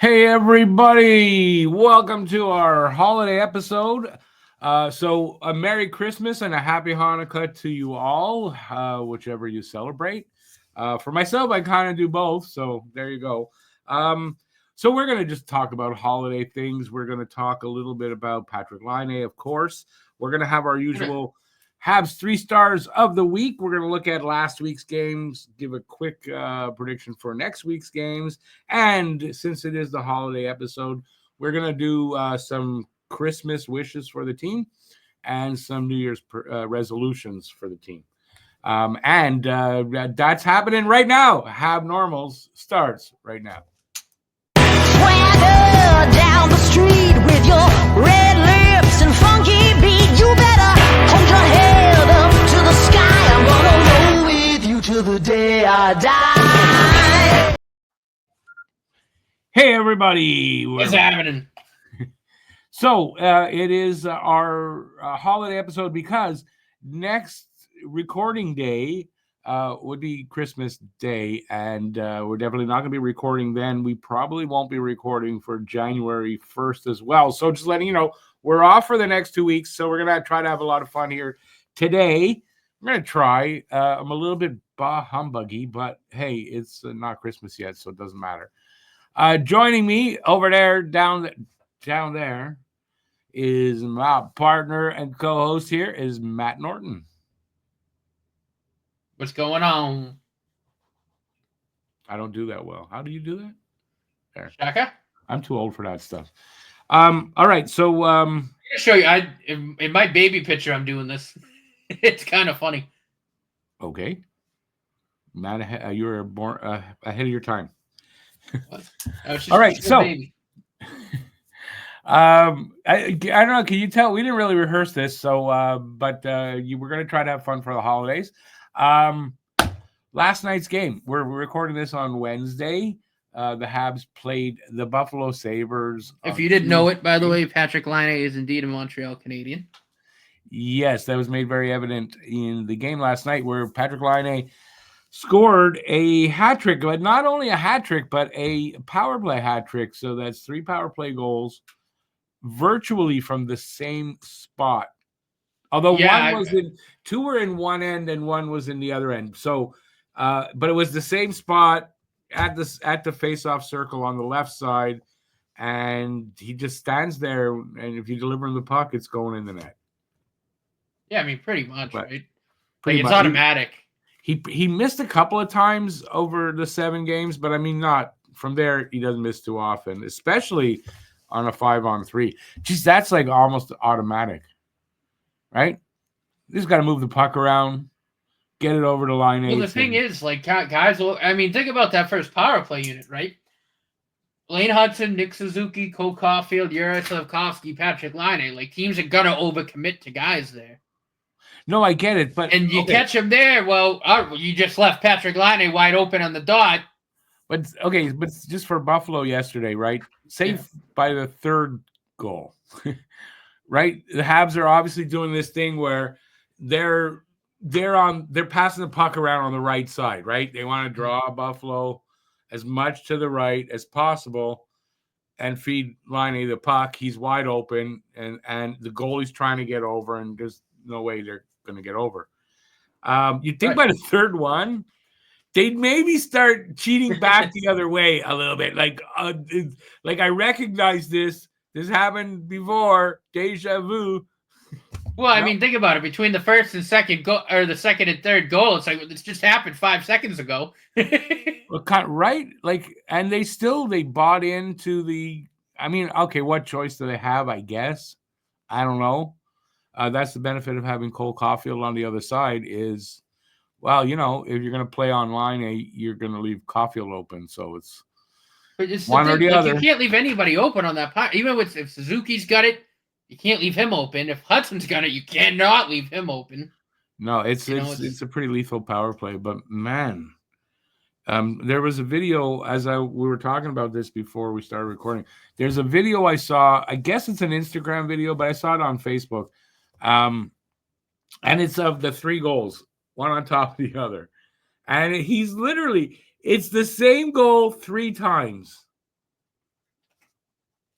Hey everybody, welcome to our holiday episode. So a Merry Christmas and a Happy Hanukkah to you all, whichever you celebrate. For myself, I kind of do both, so there you go. So we're going to just talk about holiday things. We're going to talk a little bit about Patrik Laine, of course. We're going to have our usual Habs 3 stars of the week. We're going to look at last week's games, give a quick prediction for next week's games. And since it is the holiday episode, we're going to do some Christmas wishes for the team and some New Year's resolutions for the team. And that's happening right now. HabNormals starts right now. Swagger down the street with your red lips and funky beat. You better hold your head up to the sky. I'm gonna roll with you till the day I die. Hey, everybody. What's happening? So it is our holiday episode because next recording day would be Christmas Day, and we're definitely not going to be recording then. We probably won't be recording for January 1st as well. So just letting you know, we're off for the next 2 weeks, so we're going to try to have a lot of fun here today. I'm going to try. I'm a little bit humbuggy, but hey, it's not Christmas yet, so it doesn't matter. Joining me over there, down there, is my partner and co-host here is Matt Norton. What's going on? I don't do that well. How do you do that? There. Shaka? I'm too old for that stuff. All right, so I'm gonna show you. In my baby picture, I'm doing this. It's kind of funny. Okay, Matt, you were born ahead of your time. All right, so baby. I don't know. Can you tell? We didn't really rehearse this, so but you were going to try to have fun for the holidays. Last night's game. We're recording this on Wednesday. The Habs played the Buffalo Sabres. If you didn't know it, by the way, Patrik Laine is indeed a Montreal Canadian. Yes, that was made very evident in the game last night, where Patrik Laine scored a hat trick, but not only a hat trick, but a power play hat trick. So that's 3 power play goals, virtually from the same spot. Although two were in one end and one was in the other end. So, but it was the same spot at the face-off circle on the left side, and he just stands there. And if you deliver him the puck, it's going in the net. Yeah, I mean, pretty much, But right? Pretty much. It's automatic. He missed a couple of times over the 7 games, but I mean, not from there. He doesn't miss too often, especially on a 5-on-3. Geez, that's like almost automatic, right? You just got to move the puck around, get it over the line. Well, the thing is, like, guys, I mean, think about that first power play unit, right? Lane Hutson, Nick Suzuki, Cole Caulfield, Yuri Slafkovsky, Patrik Laine. Like, teams are going to overcommit to guys there. No, I get it, but and you catch him there. Well, you just left Patrik Laine wide open on the dot. But okay, but just for Buffalo yesterday, right? Safe by the 3rd goal, right? The Habs are obviously doing this thing where they're passing the puck around on the right side, right? They want to draw Buffalo as much to the right as possible and feed Laine the puck. He's wide open, and the goalie's trying to get over, and there's no way they're going to get over. You'd think by the 3rd one, they'd maybe start cheating back the other way a little bit. Like I recognize this. This happened before. Deja vu. Well, I mean, think about it. Between the first and second goal, or the second and third goal, it's like it's just happened 5 seconds ago. Right? Like, and they bought into the. I mean, okay, what choice do they have? I guess I don't know. That's the benefit of having Cole Caulfield on the other side is, well, you know, if you're going to play online, you're going to leave Caulfield open. So it's one or the other. You can't leave anybody open on that pot. Even if Suzuki's got it, you can't leave him open. If Hudson's got it, you cannot leave him open. No, it's a pretty lethal power play. But man, there was a video we were talking about this before we started recording. There's a video I saw. I guess it's an Instagram video, but I saw it on Facebook. And it's of the 3 goals, one on top of the other. And it's the same goal 3 times.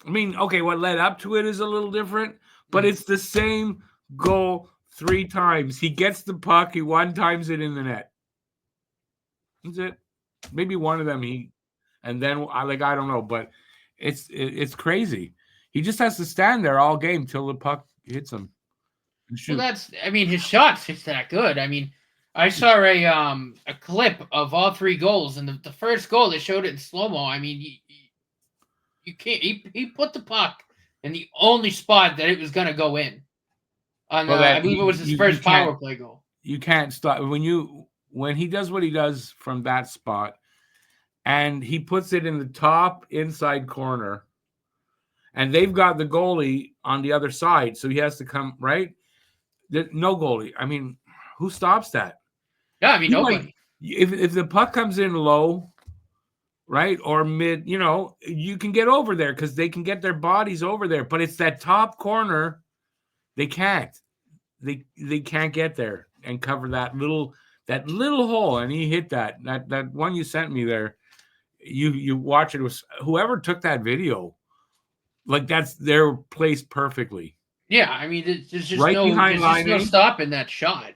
I mean, okay, what led up to it is a little different, but it's the same goal 3 times. He gets the puck, he one times it in the net. That's it. Maybe one of them and then I don't know, but it's crazy. He just has to stand there all game till the puck hits him. Well, his shot's just that good. I mean, I saw a clip of all 3 goals, and the first goal they showed it in slow mo. I mean, you can't. He put the puck in the only spot that it was going to go in. I believe it was his first power play goal. You can't stop when he does what he does from that spot, and he puts it in the top inside corner, and they've got the goalie on the other side, so he has to come right. No goalie. I mean, who stops that? Yeah, I mean, nobody. If the puck comes in low, right, or mid, you can get over there because they can get their bodies over there. But it's that top corner, they can't. They can't get there and cover that little hole. And he hit that one you sent me there. You watch it. Was whoever took that video, they're placed perfectly. Yeah, I mean, there's just no stopping that shot.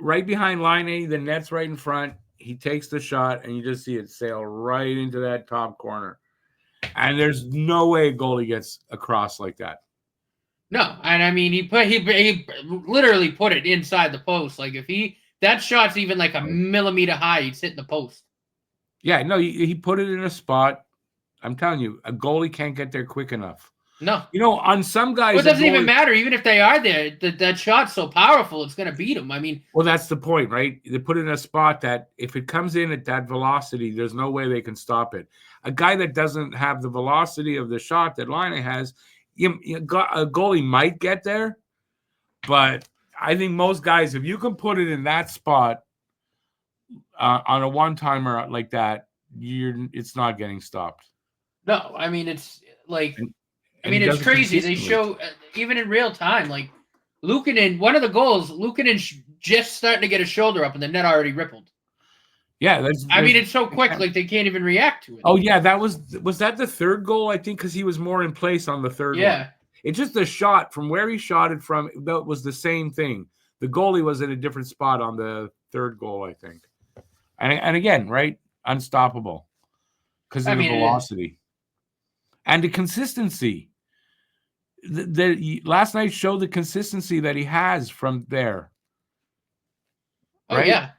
Right behind Laine, the net's right in front. He takes the shot, and you just see it sail right into that top corner. And there's no way a goalie gets across like that. No, and I mean, he literally put it inside the post. Like that shot's even like a millimeter high, he's hitting the post. Yeah, no, he put it in a spot. I'm telling you, a goalie can't get there quick enough. No. On some guys... Well, it doesn't even matter. Even if they are there, that shot's so powerful, it's going to beat them. I mean... Well, that's the point, right? They put it in a spot that if it comes in at that velocity, there's no way they can stop it. A guy that doesn't have the velocity of the shot that Laine has, a goalie might get there, but I think most guys, if you can put it in that spot on a one-timer like that, it's not getting stopped. No, I mean, it's like... it's crazy. They show, even in real time, like, Luukkonen, one of the goals, Luukkonen's just starting to get his shoulder up and the net already rippled. Yeah. It's so quick, like, they can't even react to it. Oh, yeah, was that the third goal, I think, because he was more in place on the third one. It's just the shot from where he shot it from, that was the same thing. The goalie was in a different spot on the third goal, I think. And again, right, unstoppable because of the velocity. And the consistency. Last night showed the consistency that he has from there. Right? Oh, yeah.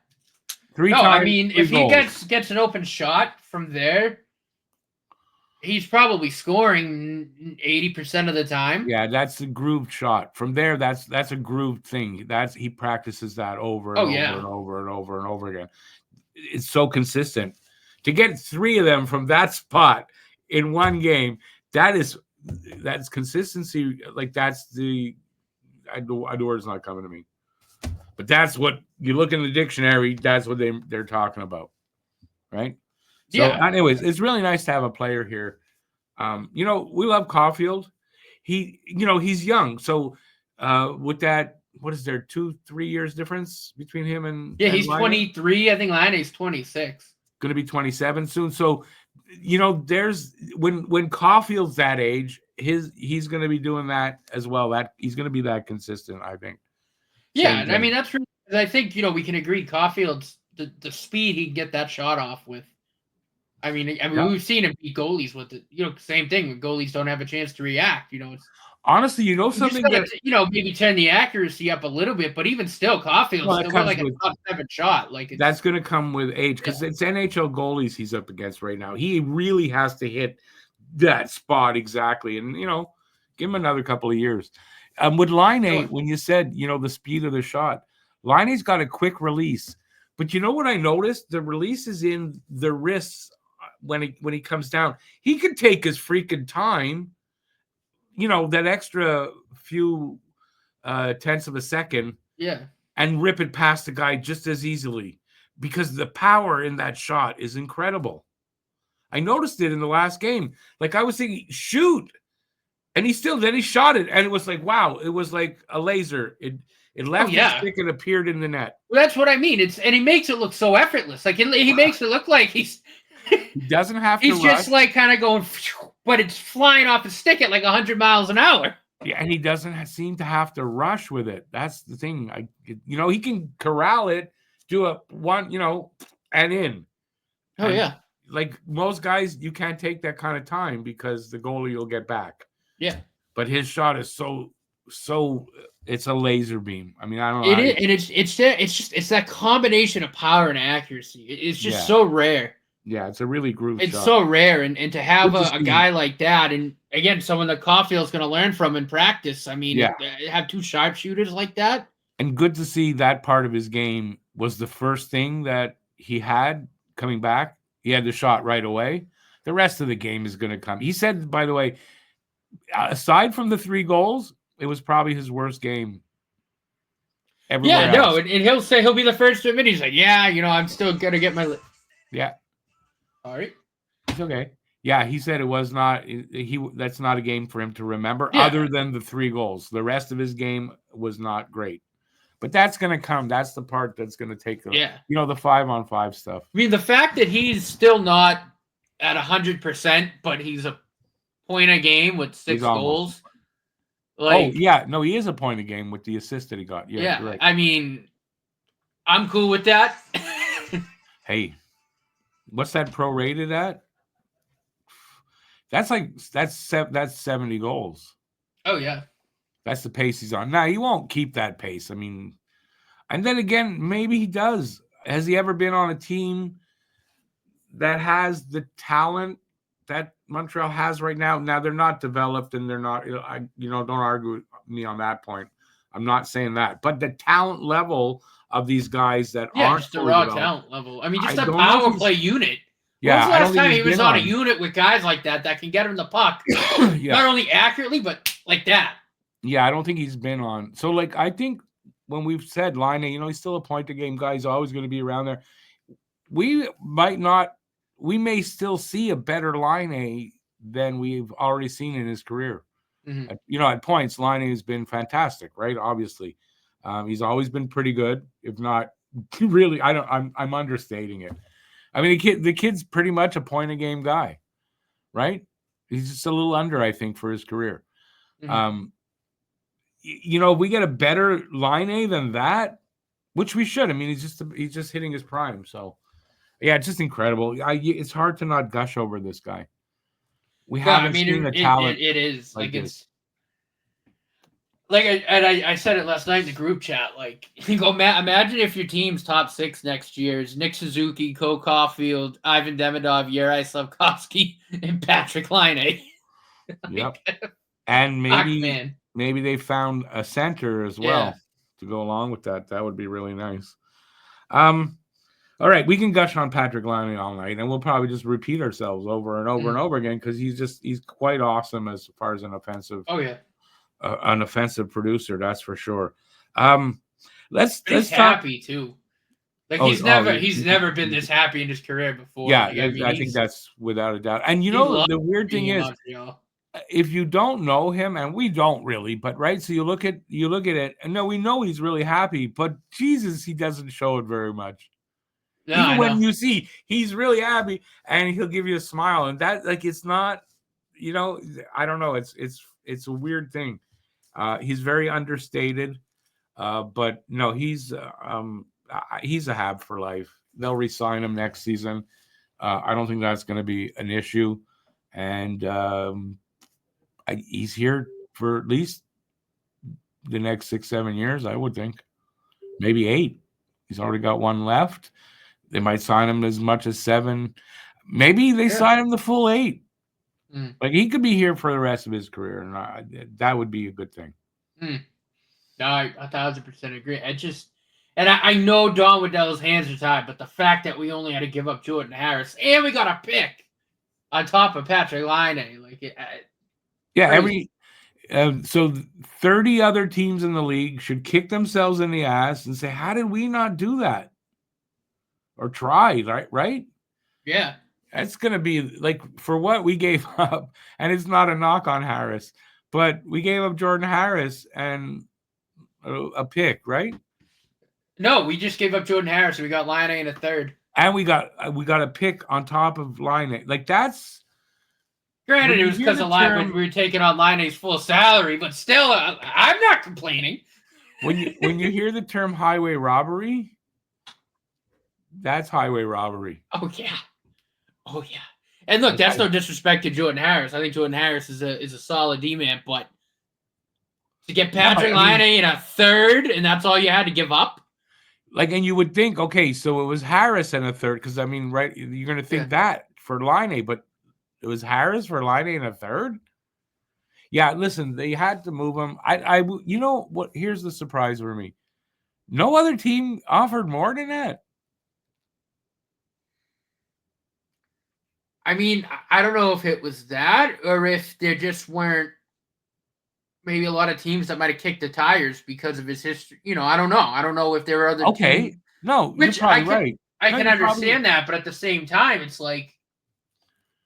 3 times. I mean, if he gets an open shot from there, he's probably scoring 80% of the time. Yeah, that's the grooved shot. From there, that's a grooved thing. He practices that over and over and over and over again. It's so consistent. To get 3 of them from that spot in one game, that's consistency. Like that's the word's not coming to me, but that's what you look in the dictionary. That's what they're talking about, right? So, anyways, it's really nice to have a player here. We love Caulfield. He's young, so with that, what is there 2-3 years difference between him and he's Laine? 23. I think Laine's 26. Going to be 27 soon. So. There's when Caulfield's that age, he's going to be doing that as well. That he's going to be that consistent, I think. Yeah, I mean that's. I think we can agree. Caulfield's the speed he can get that shot off with. I mean, we've seen him beat goalies with it. Same thing when goalies don't have a chance to react. It's honestly, something gotta, maybe turn the accuracy up a little bit, but even still, Caulfield's still got like a top 7 shot. Like that's going to come with age because it's NHL goalies he's up against right now. He really has to hit that spot exactly, and give him another couple of years. With Laine, when you said the speed of the shot, Laine's got a quick release, but you know what I noticed? The release is in the wrists when he comes down. He could take his freaking time. That extra few tenths of a second, and rip it past the guy just as easily because the power in that shot is incredible. I noticed it in the last game. Like I was thinking, shoot, and he shot it, and it was like, wow, it was like a laser. It left his stick and appeared in the net. Well, that's what I mean. And he makes it look so effortless. Like he makes it look like he doesn't have to. He's just like kind of going. but it's flying off his stick at like 100 miles an hour. Yeah, and he doesn't seem to have to rush with it. That's the thing. He can corral it, do a one, and in. Oh, and yeah. Like most guys, you can't take that kind of time because the goalie will get back. Yeah. But his shot is so it's a laser beam. I mean, I don't know. It is, and it's that combination of power and accuracy. It's just so rare. Yeah, it's a really groove shot. It's so rare, and to have a guy like that, and again, someone that Caulfield's going to learn from in practice. I mean, have two sharpshooters like that. And good to see that part of his game was the first thing that he had coming back. He had the shot right away. The rest of the game is going to come. He said, by the way, aside from the 3 goals, it was probably his worst game. And he'll say he'll be the first to admit. He's like, I'm still going to get my. Yeah. All right. It's okay. Yeah, he said it was not. That's not a game for him to remember, other than the 3 goals. The rest of his game was not great. But that's going to come. That's the part that's going to take the 5-on-5 stuff. I mean, the fact that he's still not at 100%, but he's a point a game with 6 goals. He is a point a game with the assist that he got. Yeah, right. I mean, I'm cool with that. Hey, what's that prorated at? That's 70 goals. Oh yeah. That's the pace he's on. Now, he won't keep that pace. I mean, and then again, maybe he does. Has he ever been on a team that has the talent that Montreal has right now? Now, they're not developed, and they're not, don't argue with me on that point. I'm not saying that. But the talent level of these guys that aren't just the raw talent level. I mean, just a power play unit. When's the last time he was on a unit with guys like that can get him the puck? Not only accurately, but like that. Yeah, I don't think he's been on. So, I think when we've said Laine, he's still a point-a-game guy. He's always going to be around there. We may still see a better Laine than we've already seen in his career. Mm-hmm. At points, Laine has been fantastic, right? Obviously. He's always been pretty good, if not really. I'm understating it. I mean, the kid's pretty much a point-a-game guy, right? He's just a little under, I think, for his career. Mm-hmm. If we get a better Laine than that, which we should. I mean, he's just hitting his prime. So, yeah, it's just incredible. It's hard to not gush over this guy. We haven't seen the talent. It is like it's like I said it last night in the group chat. Like, imagine if your team's top 6 next year is Nick Suzuki, Cole Caulfield, Ivan Demidov, Juraj Slafkovsky, and Patrik Laine. Yep. And maybe they found a center as well to go along with that. That would be really nice. All right, we can gush on Patrik Laine all night, and we'll probably just repeat ourselves over and over and over again because he's quite awesome as far as an offensive. Oh yeah, an offensive producer, that's for sure. Let's happy too. Like he's never been this happy in his career before. Yeah, like, I think that's without a doubt. And the weird thing is, if you don't know him, and we don't really, but right, so you look at it, and we know he's really happy, but Jesus, he doesn't show it very much. No, even when you see he's really happy, and he'll give you a smile, and that it's not, I don't know, it's a weird thing. He's very understated, but no, he's a Hab for life. They'll re-sign him next season. I don't think that's going to be an issue, and he's here for at least the next 6-7 years, I would think. Maybe 8. He's already got 1 left. They might sign him as much as 7. Maybe they sign him the full 8. Like, he could be here for the rest of his career, and that would be a good thing. No, I 1,000% agree. I know Don Waddell's hands are tied, but the fact that we only had to give up Jordan Harris and we got a pick on top of Patrik Laine, so 30 other teams in the league should kick themselves in the ass and say, how did we not do that? Or try, right? Yeah. That's going to be for what we gave up. And it's not a knock on Harris, but we gave up Jordan Harris and a pick, right? No, we just gave up Jordan Harris and we got Laine in a 3rd. And we got a pick on top of Laine. Granted, it was because we were taking on Laine's full salary, but still, I'm not complaining. When you hear the term highway robbery, that's highway robbery. Oh yeah. And look, that's no disrespect to Jordan Harris. I think Jordan Harris is a solid D-man, but to get Patrik Laine in a third, and that's all you had to give up. Like, and you would think, okay, so it was Harris in a third, because I mean, right? You're going to think that for Laine, but it was Harris for Laine in a third. Yeah, listen, they had to move him. You know what? Here's the surprise for me: no other team offered more than that. I mean, I don't know if it was that or if there just weren't maybe a lot of teams that might have kicked the tires because of his history. I don't know. I don't know if there were other teams. No, you're probably right. I can understand that, but at the same time, it's like,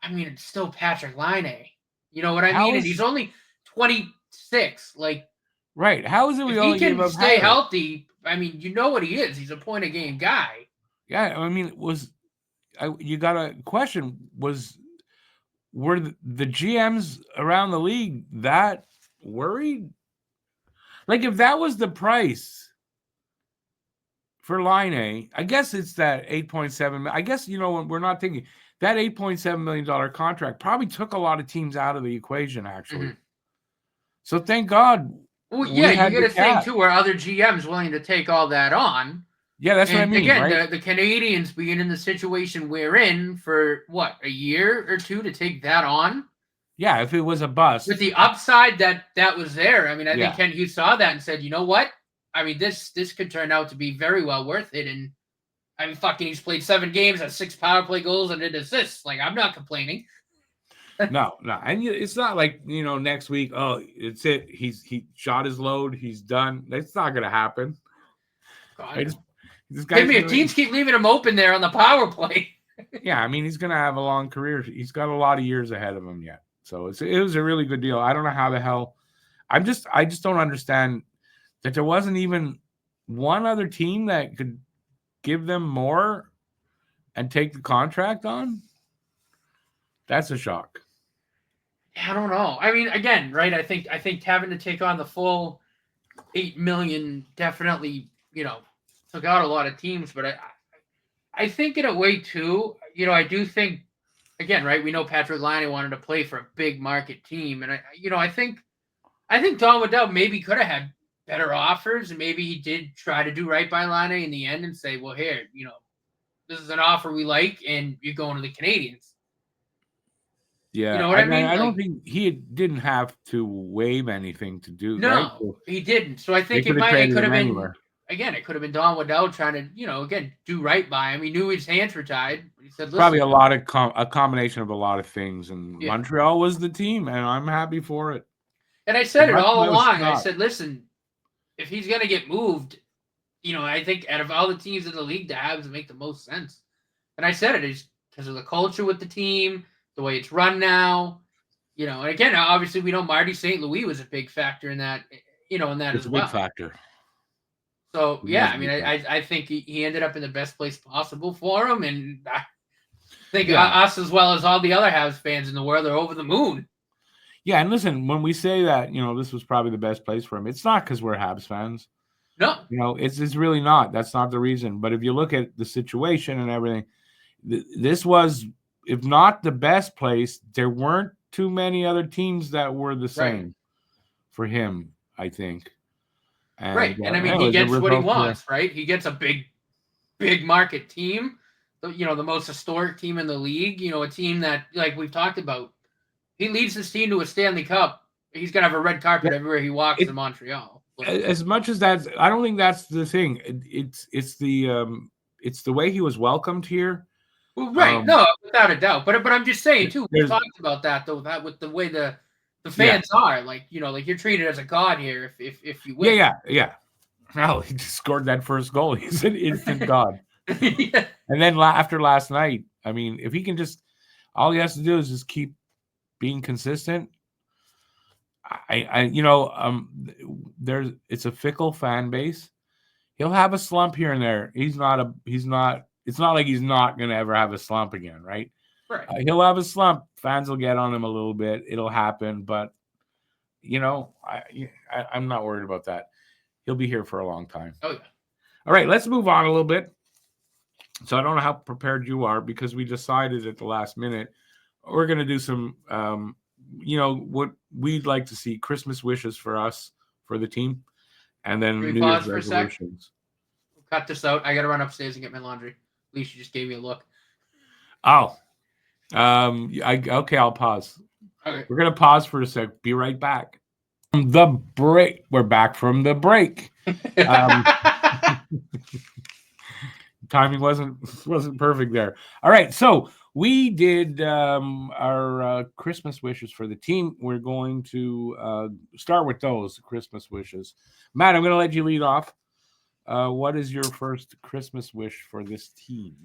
I mean, it's still Patrik Laine. You know what I mean? And he's only 26. Like, right. How is it we only give up stay healthy? I mean, you know what he is. He's a point a game guy. Yeah, I mean, you got to question, were the GMs around the league that worried? Like, if that was the price for Laine, I guess it's that 8.7. I guess, we're not thinking that $8.7 million contract probably took a lot of teams out of the equation, actually. Mm-hmm. So thank God. Well, yeah, you get a thing too where other GMs willing to take all that on. Yeah, that's what I mean. Again, right? the Canadians being in the situation we're in for what, a year or two to take that on. Yeah, if it was a bust. With the upside that was there. I mean, I think Ken Hughes saw that and said, you know what? I mean, this could turn out to be very well worth it. And I mean, he's played 7 games, has 6 power play goals and an assist. Like, I'm not complaining. No. And it's not like, next week, it's it. He shot his load. He's done. That's not going to happen. God. If teams keep leaving him open there on the power play. Yeah, I mean, he's going to have a long career. He's got a lot of years ahead of him yet. So it was a really good deal. I don't know how the hell. I just don't understand that there wasn't even one other team that could give them more and take the contract on. That's a shock. I don't know. I mean, again, right? I think having to take on the full $8 million definitely, took out a lot of teams. But I think in a way too, I do think, again, right? We know Patrik Laine wanted to play for a big market team, and I think Don Waddell maybe could have had better offers, and maybe he did try to do right by Laine in the end and say, well, here, this is an offer we like, and you're going to the Canadians. Yeah, you know what I mean? I don't think he didn't have to waive anything to do. No, right? So he didn't. So I think it could have been. Again, it could have been Don Waddell trying to, do right by him. He knew his hands were tied. He said, listen. Probably a combination of a lot of things. And Montreal was the team, and I'm happy for it. And I said it all along. I said, listen, if he's going to get moved, I think out of all the teams in the league, the Habs make the most sense. And I said it is because of the culture with the team, the way it's run now. And again, obviously, we know Marty St. Louis was a big factor in that, in that as well. It's a big factor. So, yeah, I mean, I think he ended up in the best place possible for him. And I think us, as well as all the other Habs fans in the world, are over the moon. Yeah, and listen, when we say that, this was probably the best place for him, it's not because we're Habs fans. No. It's really not. That's not the reason. But if you look at the situation and everything, this was, if not the best place, there weren't too many other teams that were the same for him, I think. And, right. And I mean, he gets what he wants, right? He gets a big market team, the most historic team in the league, a team that, like we've talked about, he leads this team to a Stanley Cup. He's going to have a red carpet everywhere he walks in Montreal. As much as that's, I don't think that's the thing. It's the way he was welcomed here. Well, right. No, without a doubt. But I'm just saying, too, we talked about that, though, that with the way the fans are, like you're treated as a god here if you win. Yeah. Well, he just scored that first goal. He's an instant god. And then after last night, I mean, if he can all he has to do is just keep being consistent. It's a fickle fan base. He'll have a slump here and there. It's not like he's not going to ever have a slump again, right? Right. He'll have a slump Fans will get on him a little bit. It'll happen, but I'm not worried about that. He'll be here for a long time. Oh yeah. All right, let's move on a little bit. So I don't know how prepared you are because we decided at the last minute we're going to do some, what we'd like to see, Christmas wishes for us, for the team, and then Can we New pause Year's for a sec? resolutions. Cut this out. I got to run upstairs and get my laundry. At least you just gave me a look. Oh, okay, I'll pause. Okay. We're going to pause for a sec. Be right back. From the break. We're back from the break. Timing wasn't perfect there. All right, so we did our Christmas wishes for the team. We're going to start with those Christmas wishes. Matt, I'm going to let you lead off. What is your first Christmas wish for this team?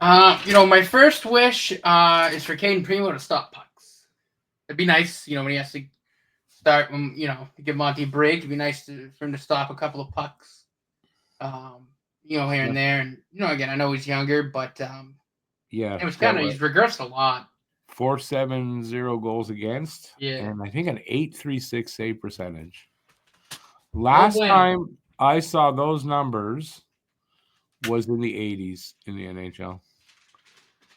My first wish is for Caden Primo to stop pucks. It'd be nice, when he has to start, give Monty a break. It'd be nice for him to stop a couple of pucks. Here and there. And, again, I know he's younger, but it was he's regressed a lot. 4.70 goals against. Yeah. And I think an 8.36 save percentage. Last time I saw those numbers was in the 80s in the NHL.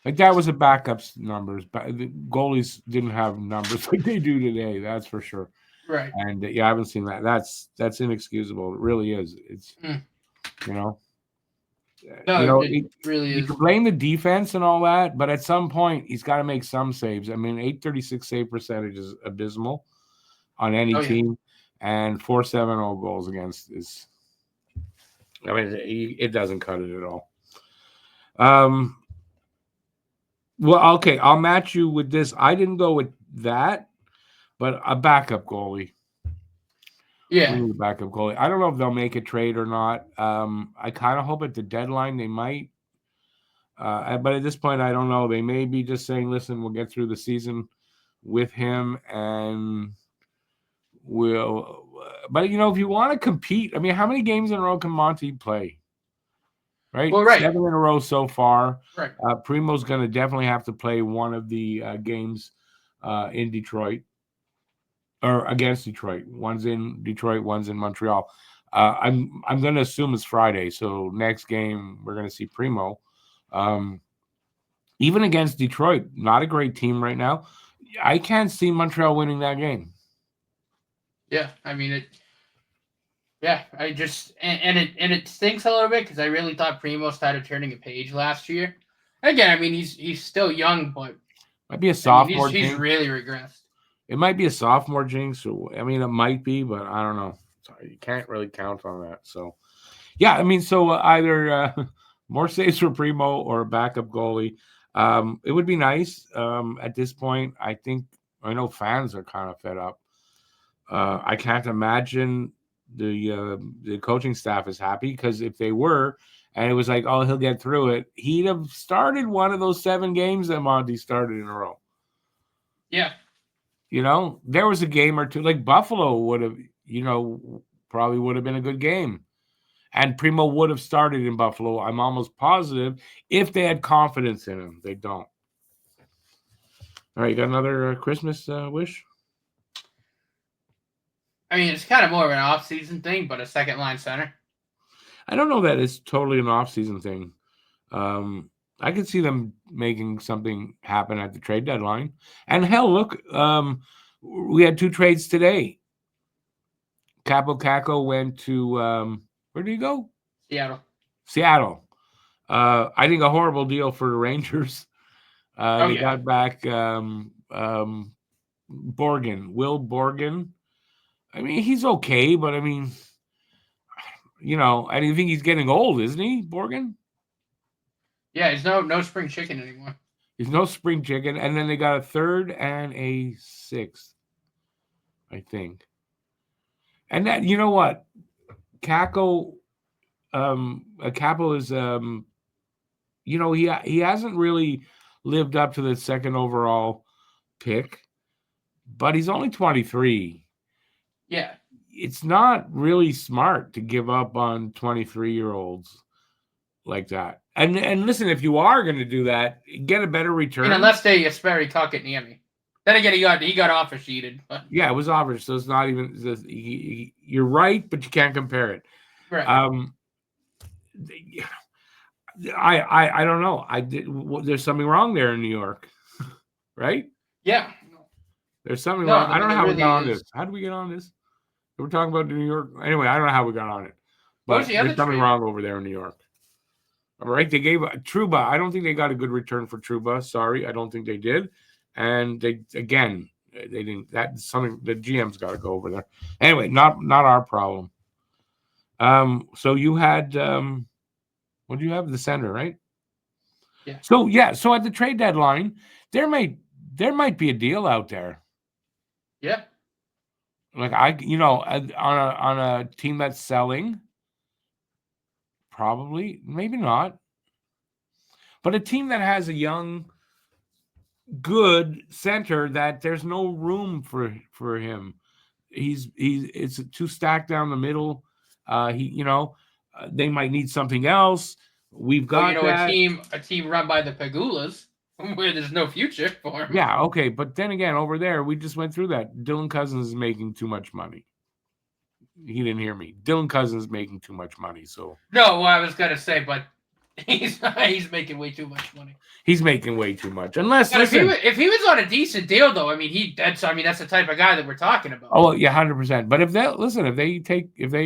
Like that was a backup's numbers. But the goalies didn't have numbers like they do today, that's for sure. Right. And I haven't seen that. That's inexcusable. It really is. It's it really is. You can blame the defense and all that, but at some point he's got to make some saves. I mean, 8.36 save percentage is abysmal on any team, and 4.70 goals against is. I mean, it doesn't cut it at all. Well, okay, I'll match you with this. I didn't go with that, but a backup goalie. Yeah. Backup goalie. I don't know if they'll make a trade or not. I kind of hope at the deadline they might. But at this point, I don't know. They may be just saying, listen, we'll get through the season with him and we'll. But, if you want to compete, I mean, how many games in a row can Monty play? Right? Well, right. 7 in a row so far. Right. Primo's going to definitely have to play one of the games in Detroit. Or against Detroit. One's in Detroit, one's in Montreal. I'm going to assume it's Friday. So next game we're going to see Primo. Even against Detroit, not a great team right now. I can't see Montreal winning that game. Yeah, I mean I just it stinks a little bit because I really thought Primo started turning a page last year. Again, I mean he's still young, but might be a sophomore. He's really regressed. It might be a sophomore jinx. I mean, it might be, but I don't know. Sorry, you can't really count on that. So, yeah, I mean, so either more saves for Primo or a backup goalie. It would be nice at this point. I know fans are kind of fed up. I can't imagine the coaching staff is happy because if they were, and it was like, oh, he'll get through it, he'd have started one of those 7 games that Monty started in a row. Yeah. There was a game or two, like Buffalo would have, probably would have been a good game. And Primo would have started in Buffalo, I'm almost positive, if they had confidence in him. They don't. All right, you got another Christmas wish? I mean, it's kind of more of an off-season thing, but a second-line center. I don't know that it's totally an off-season thing. I could see them making something happen at the trade deadline. And hell, look, we had 2 trades today. Kako went to where did he go? Seattle. I think a horrible deal for the Rangers. They got back Will Borgen. I mean, he's okay, but I mean, I think he's getting old, isn't he, Borgen? Yeah, he's no spring chicken anymore. He's no spring chicken. And then they got a 3rd and a 6th, I think. And that, you know what? Capo is, he hasn't really lived up to the 2nd overall pick, but he's only 23. Yeah. It's not really smart to give up on 23-year-olds. like that. And listen, if you are going to do that, get a better return. And unless they Sperry Cuck it near me. Then again, he got offer sheeted. But yeah, it was offered, so it's not even. You're right, but you can't compare it. right. I don't know. There's something wrong there in New York, right? Yeah. There's something No, wrong. I don't know how we really got on is. this. How did we get on this? We're talking about New York. Anyway, I don't know how we got on it, What but was the other there's something trade? wrong over there in New York. All right, they gave Trouba. I don't think they got a good return for Trouba. Sorry, I don't think they did. And they didn't. That's something the GM's got to go over there. Anyway, not our problem. So you had what do you have? The center, right? Yeah. So at the trade deadline, there might be a deal out there. Yeah. Like on a team that's selling, probably, maybe not. But a team that has a young, good center that there's no room for him. It's too stacked down the middle. They might need something else. We've got that. a team run by the Pagulas where there's no future for him. Yeah, okay, but then again, over there, we just went through that. Dylan Cousins is making too much money. He didn't hear me. Dylan Cousins is making too much money. So no, I was gonna say, but he's making way too much money. He's making way too much. Unless if he was on a decent deal, though, that's the type of guy that we're talking about. Oh yeah, 100%. But if they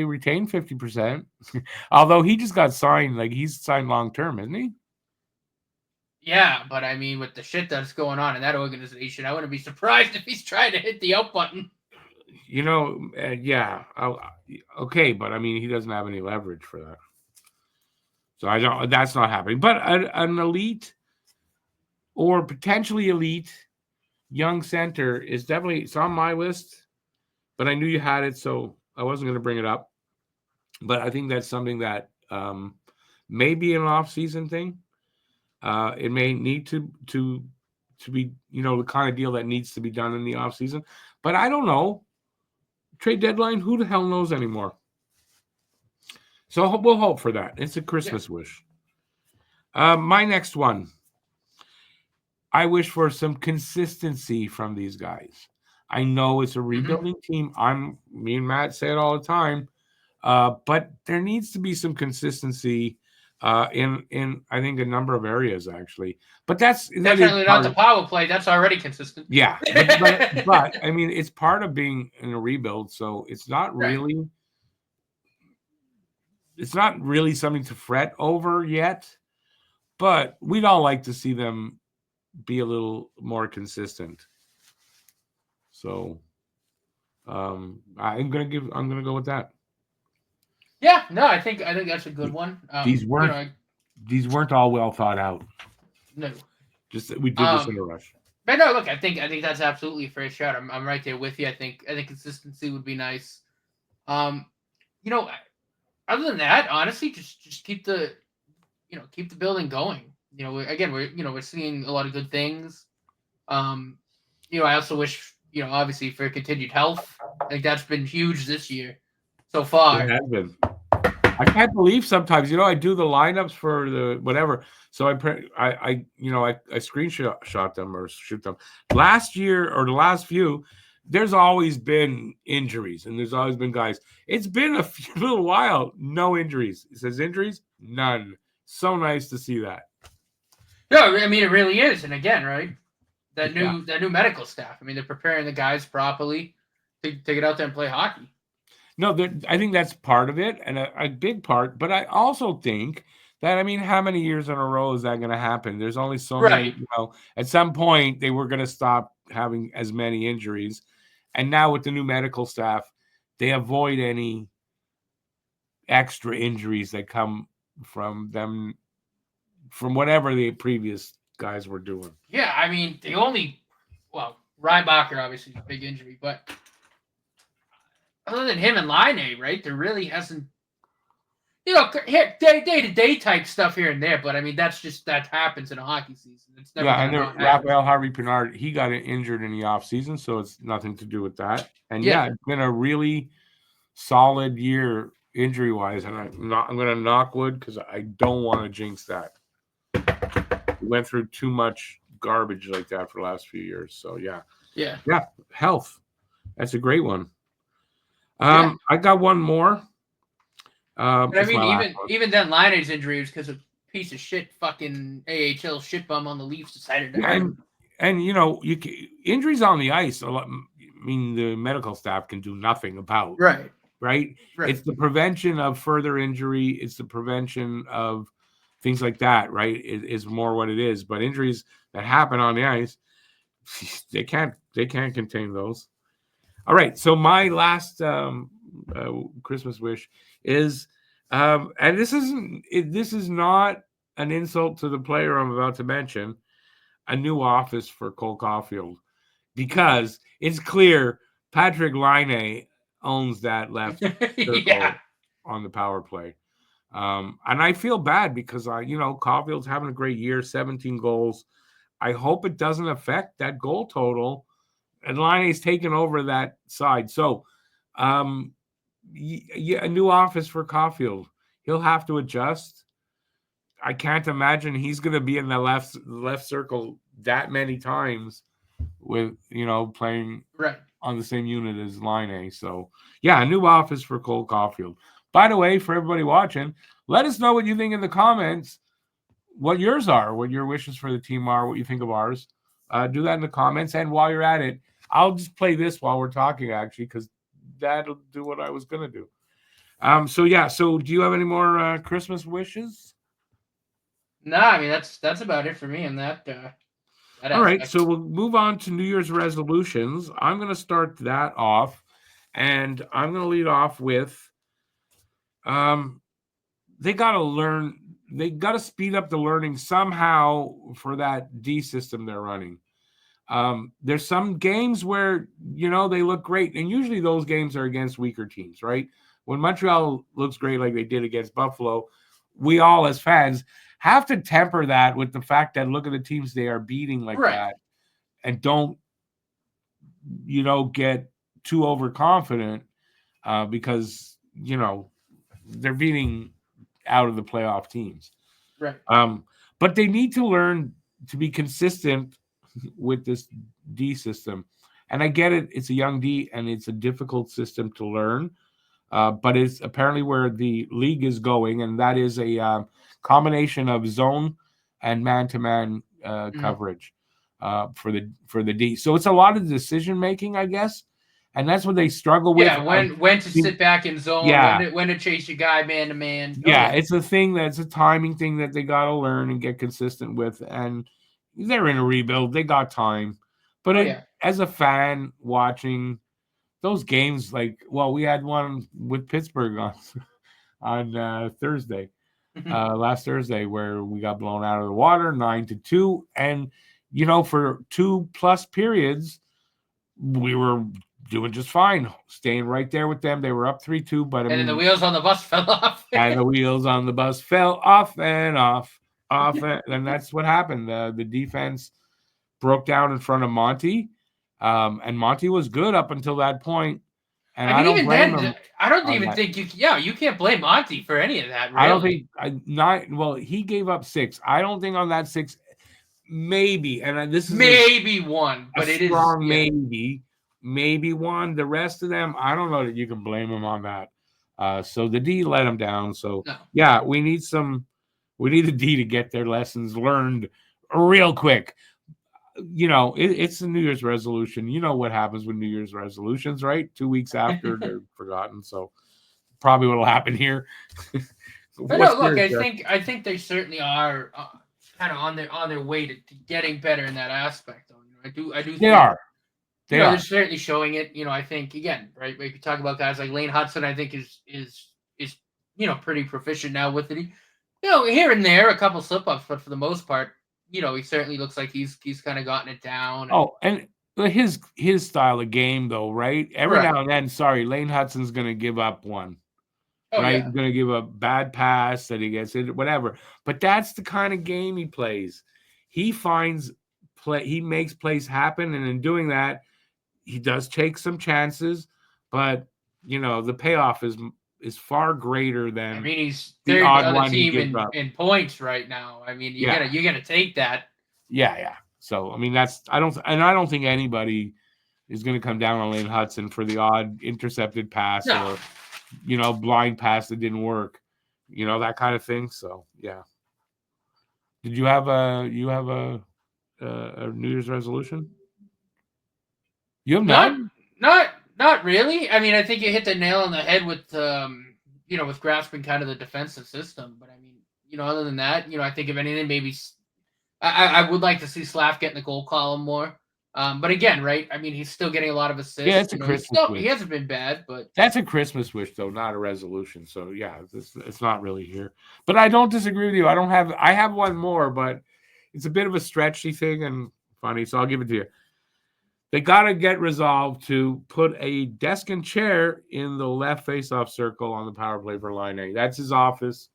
retain 50%, although he just got signed, like he's signed long term, isn't he? Yeah, but with the shit that's going on in that organization, I wouldn't be surprised if he's trying to hit the out button. Yeah. Okay, but he doesn't have any leverage for that. So that's not happening. But an elite or potentially elite young center is definitely, it's on my list, but I knew you had it, so I wasn't going to bring it up. But I think that's something that may be an off-season thing. It may need to be, the kind of deal that needs to be done in the off-season. But I don't know. Trade deadline, who the hell knows anymore? So we'll hope for that. It's a Christmas wish. My next one. I wish for some consistency from these guys. I know it's a rebuilding team. Me and Matt say it all the time. But there needs to be some consistency in I think a number of areas actually. But that's definitely not the power play. That's already consistent. Yeah, but it's part of being in a rebuild, so it's not really. Right. It's not really something to fret over yet, but we'd all like to see them be a little more consistent. So, I'm gonna go with that. Yeah, no, I think that's a good one. These weren't all well thought out. No, just we did this in a rush. But no, look, I think that's absolutely a fair shot. I'm right there with you. I think consistency would be nice. Other than that, honestly, just keep the building going. We're seeing a lot of good things. I also wish, obviously for continued health. I think that's been huge this year so far. It has been. I can't believe sometimes, I do the lineups for the whatever. So I screenshot them or shoot them. Last year or the last few, there's always been injuries and there's always been guys. It's been a little while, no injuries. It says injuries, none. So nice to see that. No, it really is. And again, right, that new medical staff. They're preparing the guys properly to get out there and play hockey. No, I think that's part of it and a big part. But I also think that, how many years in a row is that going to happen? There's only so many, at some point they were going to stop having as many injuries. And now with the new medical staff, they avoid any extra injuries that come from them, from whatever the previous guys were doing. Yeah, Reinbacher obviously is a big injury, but other than him and Laine, right, there really hasn't, day-to-day type stuff here and there, but that happens in a hockey season. It's never and Raphael Harvey-Pinard, he got injured in the offseason, so it's nothing to do with that. And it's been a really solid year injury-wise, and I'm going to knock wood because I don't want to jinx that. We went through too much garbage like that for the last few years. So, yeah. Health. That's a great one. I got one more. But I mean, even then, Laine's injury was because a piece of shit fucking AHL shit bum on the Leafs decided to hurt him. And injuries on the ice. I mean, the medical staff can do nothing about. Right. It's the prevention of further injury. It's the prevention of things like that. Right. It is more what it is. But injuries that happen on the ice, they can't contain those. All right. So my last Christmas wish is, and this is not an insult to the player I'm about to mention, a new office for Cole Caulfield, because it's clear Patrik Laine owns that left circle on the power play. And I feel bad because Caulfield's having a great year, 17 goals. I hope it doesn't affect that goal total, and Laine's taken over that side. So, a new office for Caulfield. He'll have to adjust. I can't imagine he's going to be in the left circle that many times with, playing on the same unit as Laine. So, a new office for Cole Caulfield. By the way, for everybody watching, let us know what you think in the comments, what yours are, what your wishes for the team are, what you think of ours. Do that in the comments. And while you're at it, I'll just play this while we're talking, actually, because that'll do what I was going to do. So do you have any more Christmas wishes? No, I mean, that's about it for me in that. All right, so we'll move on to New Year's resolutions. I'm going to start that off, and I'm going to lead off with they got to speed up the learning somehow for that D system they're running. There's some games where, they look great, and usually those games are against weaker teams, right? When Montreal looks great like they did against Buffalo, we all as fans have to temper that with the fact that look at the teams they are beating like that, and don't, get too overconfident because, they're beating out of the playoff teams. Right. But they need to learn to be consistent with this D system. And I get it. It's a young D and it's a difficult system to learn. But it's apparently where the league is going, and that is a combination of zone and man-to-man coverage for the D. So it's a lot of decision making, I guess, and that's what they struggle with. Yeah, when to sit back in zone, when to chase your guy man to man. It's a thing that's a timing thing that they got to learn and get consistent with. And they're in a rebuild; they got time. But as a fan watching those games, we had one with Pittsburgh on Thursday, last Thursday, where we got blown out of the water 9-2, and for 2+ periods, we were doing just fine, staying right there with them. They were up 3-2, but then the wheels on the bus fell off. And the wheels on the bus fell off, and that's what happened. The defense broke down in front of Monty. And Monty was good up until that point. And I don't blame him. I don't even think you can't blame Monty for any of that. Really. I don't think he gave up 6. I don't think on that 6, maybe, and this is maybe one, but it strong is maybe one. The rest of them, I don't know that you can blame him on that. So the D let him down. So we need the D to get their lessons learned real quick. It's a New Year's resolution. You know what happens with New Year's resolutions, right? 2 weeks after they're forgotten. So probably what will happen here. But no, look, I think they certainly are kind of on their way to getting better in that aspect. I do. They are. They're certainly showing it. I think again, right? We could talk about guys like Lane Hutson. I think is pretty proficient now with it. Here and there a couple slip ups, but for the most part. He certainly looks like he's kind of gotten it down. And his style of game, though, right? Every now and then, Lane Hutson's going to give up one, right? Yeah. Going to give a bad pass that he gets it, whatever. But that's the kind of game he plays. He makes plays happen, and in doing that, he does take some chances. But the payoff is far greater than I mean, he's the third odd on the one he team gives up. in points right now. I mean, you Yeah. gotta take that. Yeah. So I mean, I don't think anybody is going to come down on Lane Hutson for the odd intercepted pass No. or blind pass that didn't work, that kind of thing. So yeah. Did you have a New Year's resolution? You have none? Not really. I mean, I think you hit the nail on the head with with grasping kind of the defensive system. But I mean, other than that, I think if anything, maybe I would like to see Slav get in the goal column more. But again, right? I mean, he's still getting a lot of assists. Yeah, it's a Christmas wish. He hasn't been bad, but that's a Christmas wish, though, not a resolution. So yeah, it's not really here. But I don't disagree with you. I have one more, but it's a bit of a stretchy thing and funny, so I'll give it to you. They got to get resolved to put a desk and chair in the left face-off circle on the power play for Laine. That's his office.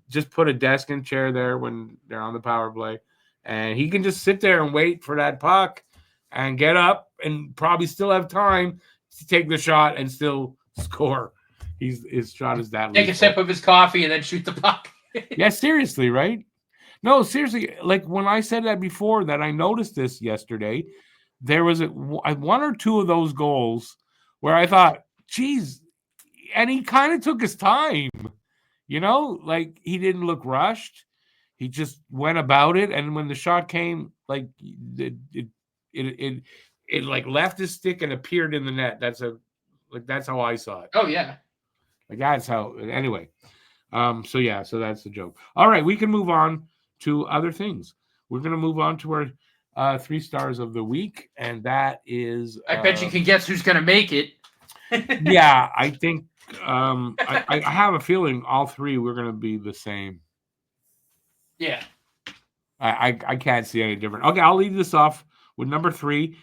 Just put a desk and chair there when they're on the power play, and he can just sit there and wait for that puck and get up and probably still have time to take the shot and still score. His shot is that. Take a sip of his coffee and then shoot the puck. Yeah, seriously, right? No, seriously. Like when I said that before, that I noticed this yesterday. There was one or two of those goals where I thought, geez, and he kind of took his time. Like he didn't look rushed. He just went about it, and when the shot came, like it like left his stick and appeared in the net. That's how I saw it. Oh yeah. Like that's how. Anyway, so that's the joke. All right, we can move on to other things. We're gonna move on to our 3 stars of the week, and that is. I bet you can guess who's gonna make it. Yeah, I think. I have a feeling all 3 we're gonna be the same. Yeah. I can't see any different. Okay, I'll leave this off with number 3,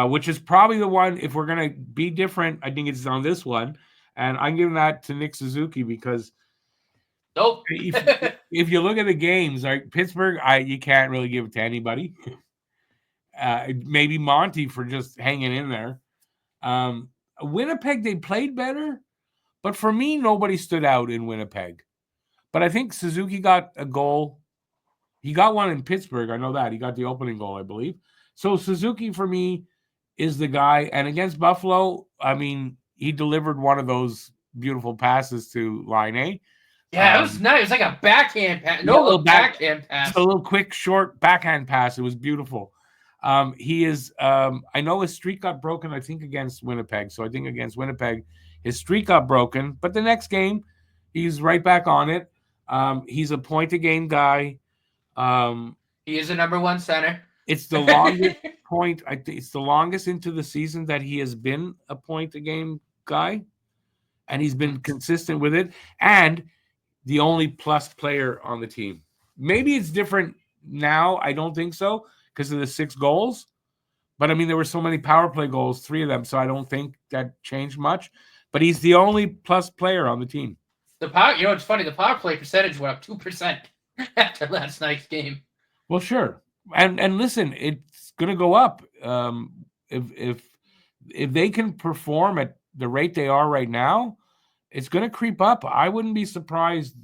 which is probably the one. If we're gonna be different, I think it's on this one, and I'm giving that to Nick Suzuki because. Nope. if you look at the games, like Pittsburgh, you can't really give it to anybody. Maybe Monty for just hanging in there. Winnipeg, they played better. But for me, nobody stood out in Winnipeg. But I think Suzuki got a goal. He got one in Pittsburgh. I know that. He got the opening goal, I believe. So Suzuki, for me, is the guy. And against Buffalo, I mean, he delivered one of those beautiful passes to Laine. Yeah, it was nice. It was like a backhand pass. Backhand pass. Just a little quick, short backhand pass. It was beautiful. He is, I know his streak got broken, I think, against Winnipeg. So I think against Winnipeg, his streak got broken. But the next game, he's right back on it. He's a point-a-game guy. He is a number 1 center. It's the longest point. I think it's the longest into the season that he has been a point-a-game guy. And he's been consistent with it. And the only plus player on the team. Maybe it's different now. I don't think so because of the 6 goals. But, I mean, there were so many power play goals, 3 of them, so I don't think that changed much. But he's the only plus player on the team. It's funny. The power play percentage went up 2% after last night's game. Well, sure. And listen, it's going to go up. If they can perform at the rate they are right now, it's going to creep up. I wouldn't be surprised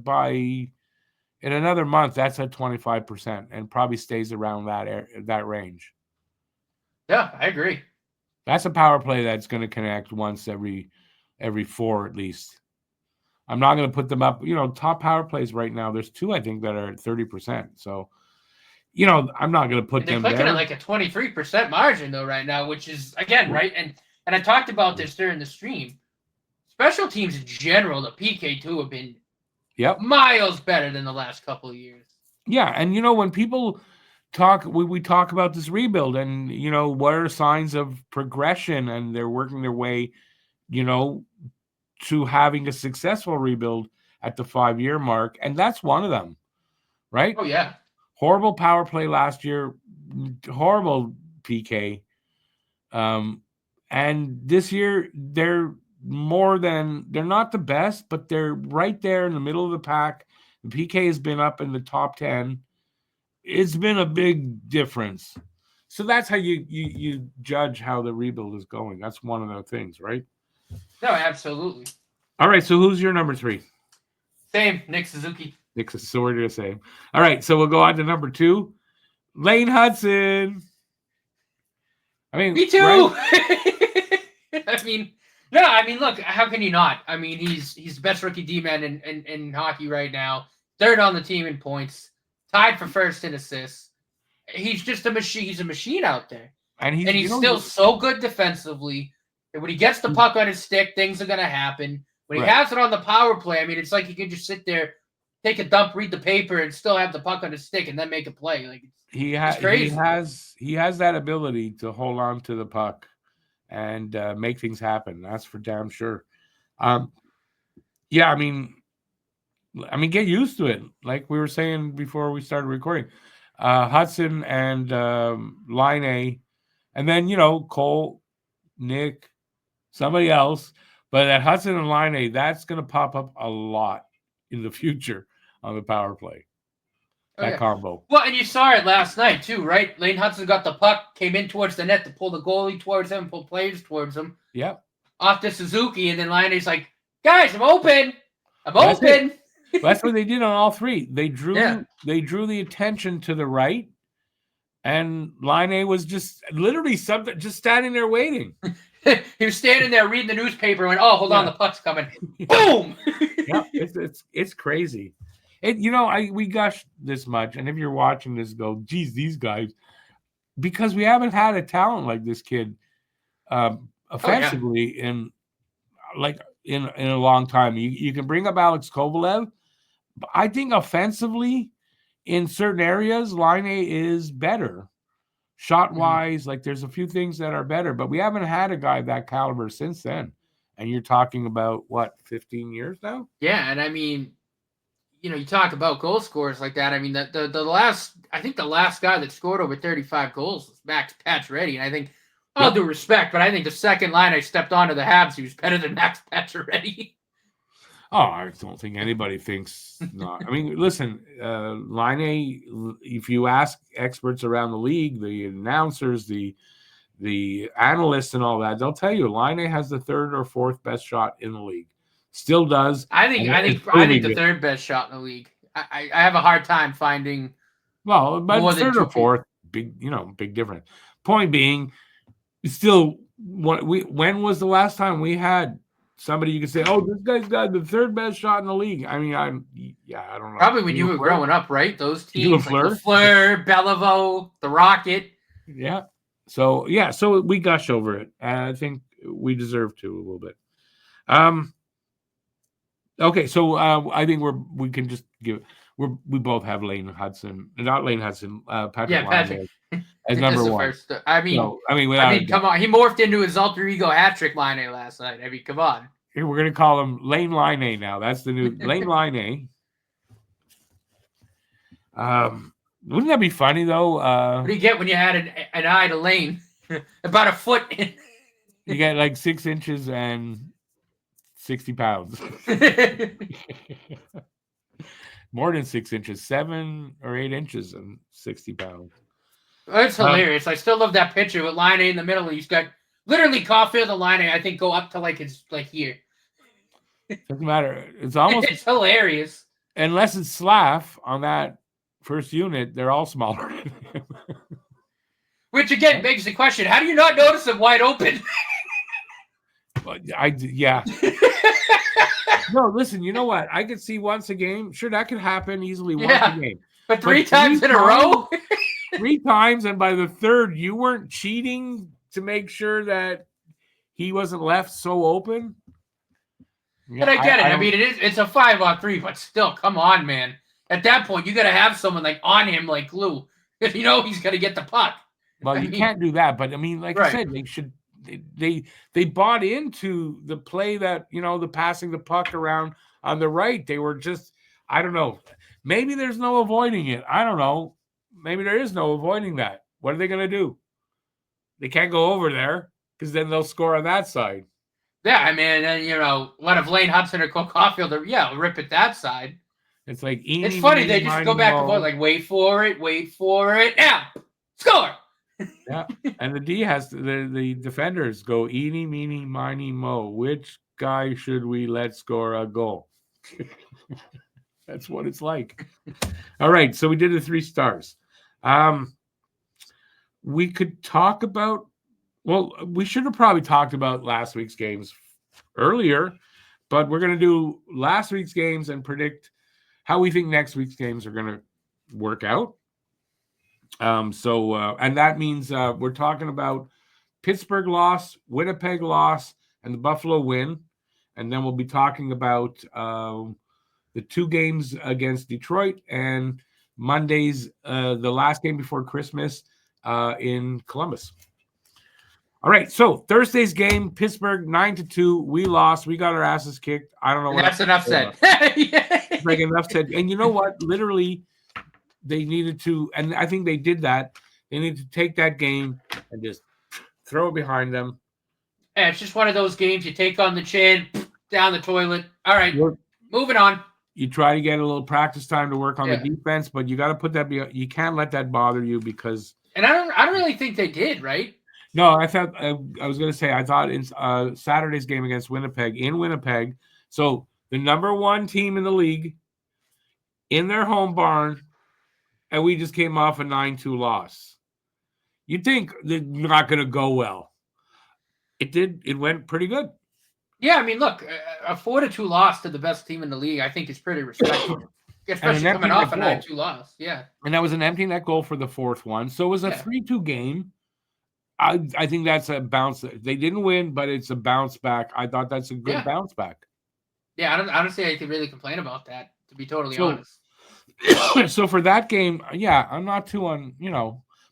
by in another month that's at 25% and probably stays around that range. Yeah, I agree. That's a power play that's going to connect once every 4 at least. I'm not going to put them up. Top power plays right now, there's 2, I think, that are at 30%. So, I'm not going to put them there. They're clicking at like a 23% margin, though, right now, which is, again, right? And I talked about this during the stream. Special teams in general, the PK2 have been miles better than the last couple of years. Yeah, and, when people talk, we talk about this rebuild and, what are signs of progression, and they're working their way, to having a successful rebuild at the 5-year mark. And that's one of them, right? Oh, yeah. Horrible power play last year, horrible PK. And this year, they're not the best, but they're right there in the middle of the pack. The PK has been up in the top 10. It's been a big difference. So that's how you judge how the rebuild is going. That's one of the things, right? No, absolutely. All right, so who's your number 3? Same, Nick Suzuki. Nick's sort of the same. All right, so we'll go on to number 2, Lane Hutson. I mean, Me too. Right? I mean, look, how can you not? I mean, he's the best rookie D-man in hockey right now. Third on the team in points, tied for first in assists. He's just a machine. He's a machine out there, and he's still so good defensively. And when he gets the puck on his stick, things are gonna happen. When he has it on the power play, I mean, it's like he can just sit there, take a dump, read the paper, and still have the puck on his stick, and then make a play. Like it's crazy. He has that ability to hold on to the puck and make things happen. That's for damn sure. Yeah, I mean, get used to it. Like we were saying before we started recording, Hutson and Laine, and then Cole, Nick, somebody else. But at Hutson and Laine, that's going to pop up a lot in the future on the power play. That combo. Well, and you saw it last night too, right? Lane Hutson got the puck, came in towards the net to pull the goalie towards him, pull players towards him. Yeah. Off to Suzuki, and then Laine's like, "Guys, I'm open. I'm open." That's what they did on all 3. They drew the attention to the right, and Laine was just literally just standing there waiting. He was standing there reading the newspaper and went, "Oh, hold on, the puck's coming." Boom! Yeah, it's crazy. We gush this much, and if you're watching this, go, geez, these guys, because we haven't had a talent like this kid offensively in a long time. You can bring up Alex Kovalev, but I think offensively in certain areas, Laine is better. Shot wise, like there's a few things that are better, but we haven't had a guy of that caliber since then. And you're talking about 15 years now? Yeah, and I mean, you talk about goal scorers like that. I mean, the last guy that scored over 35 goals was Max Pacioretty, and I think all due respect, but I think the second line I stepped onto the Habs, he was better than Max Pacioretty. Oh, I don't think anybody thinks not. I mean, listen, Laine, if you ask experts around the league, the announcers, the analysts and all that, they'll tell you Laine has the 3rd or 4th best shot in the league. Still does. I think the 3rd best shot in the league. I have a hard time finding. Well, but 3rd or 4th, big difference. Point being, still, when was the last time we had somebody you could say, "Oh, this guy's got the 3rd best shot in the league"? I mean, I don't know. Probably when you were growing up, right? Those teams like Lafleur, Beliveau, the Rocket. Yeah. So we gush over it, and I think we deserve to a little bit. Okay, so I think we can just we both have Lane Hutson, not Lane Hutson, Patrik Laine as number 1. Come on, he morphed into his alter ego hat trick Laine last night. I mean, come on. Here we're gonna call him Lane Laine now. That's the new Lane Laine. Wouldn't that be funny though? What do you get when you add an eye to Lane? About a foot. You get like 6 inches and 60 pounds. More than 6 inches, 7 or 8 inches and 60 pounds. That's hilarious. I still love that picture with Laine in the middle. He's got literally Caulfield and Laine, I think, go up to his here. Doesn't matter. It's almost it's hilarious. Unless it's Slav on that first unit, they're all smaller. Which again begs the question: how do you not notice him wide open? Yeah. No, listen, you know what? I could see once a game. Sure, that could happen easily once a game. But three times in a row? 3 times, and by the 3rd, you weren't cheating to make sure that he wasn't left so open? But I get it. I mean, it's a 5-on-3, but still, come on, man. At that point, you got to have someone on him like glue. Because he's going to get the puck. Well, you can't do that. But, I mean, like I said, they should... They bought into the play that, the passing the puck around on the right. They were just, I don't know. Maybe there's no avoiding it. I don't know. Maybe there is no avoiding that. What are they going to do? They can't go over there because then they'll score on that side. Yeah, I mean, and, what if Lane Hutson or Cole Caulfield rip at that side? It's like... It's funny. They just go back and forth, wait for it. Now, score! Yeah, and the D has the defenders go eeny, meeny, miny, mo. Which guy should we let score a goal? That's what it's like. All right, so we did the 3 stars. We could talk about. Well, we should have probably talked about last week's games earlier, but we're going to do last week's games and predict how we think next week's games are going to work out. And that means we're talking about Pittsburgh loss, Winnipeg loss, and the Buffalo win. And then we'll be talking about the 2 games against Detroit and Monday's the last game before Christmas in Columbus. All right, so Thursday's game, Pittsburgh 9-2. We lost. We got our asses kicked. I don't know what. That's enough said. Like enough said. And you know what? Literally, they needed to, and I think they did that. They needed to take that game and just throw it behind them. Yeah, it's just one of those games you take on the chin, down the toilet. All right, moving on. You try to get a little practice time to work on the defense, but you got to put that. You can't let that bother you because. And I don't really think they did, right? No, I thought I was going to say I thought in Saturday's game against Winnipeg in Winnipeg. So the number 1 team in the league in their home barn, and we just came off a 9-2 loss. You'd think they're not going to go well. It did. It went pretty good. Yeah, I mean, look, a 4-2 loss to the best team in the league, I think is pretty respectable. Especially coming off a 9-2 loss. Yeah. And that was an empty net goal for the 4th one. So it was a 3-2 game. I think that's a bounce. They didn't win, but it's a bounce back. I thought that's a good bounce back. Yeah, I don't see how you could really complain about that, to be totally honest. So for that game, I'm not too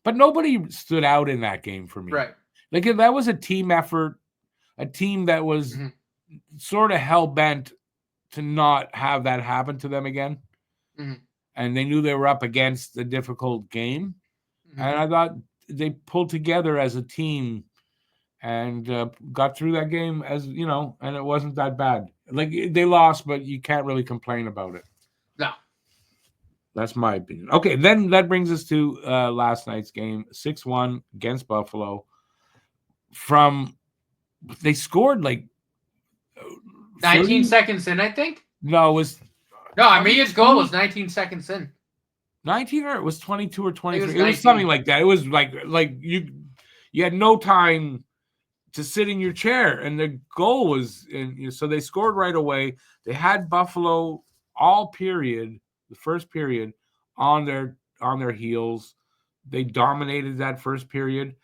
but nobody stood out in that game for me. Right. Like that was a team effort, a team that was sort of hell-bent to not have that happen to them again. Mm-hmm. And they knew they were up against a difficult game. Mm-hmm. And I thought they pulled together as a team and got through that game and it wasn't that bad. Like they lost, but you can't really complain about it. No. That's my opinion. Okay, then that brings us to last night's game, 6-1 against Buffalo. They scored like 19 seconds in, I think. No, it was. No, I mean his goal was 19 seconds in. 19 or it was 22 or 23. It was something like that. It was like you had no time to sit in your chair, and the goal was in. So they scored right away. They had Buffalo all period, the first period, on their heels. They dominated that first period.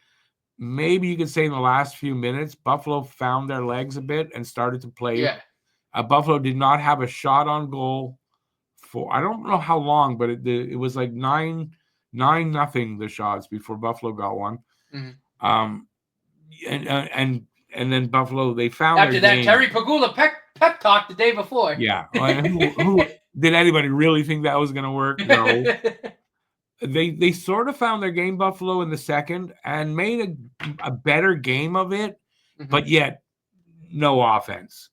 Maybe you could say in the last few minutes, Buffalo found their legs a bit and started to play. Yeah. Buffalo did not have a shot on goal for I don't know how long, but it was like 9-0 the shots before Buffalo got one. Mm-hmm. And then Buffalo they found after their that game. Terry Pagula pep talk the day before. Yeah. Who did anybody really think that was going to work? No. They sort of found their game, Buffalo, in the second and made a better game of it, but yet no offense.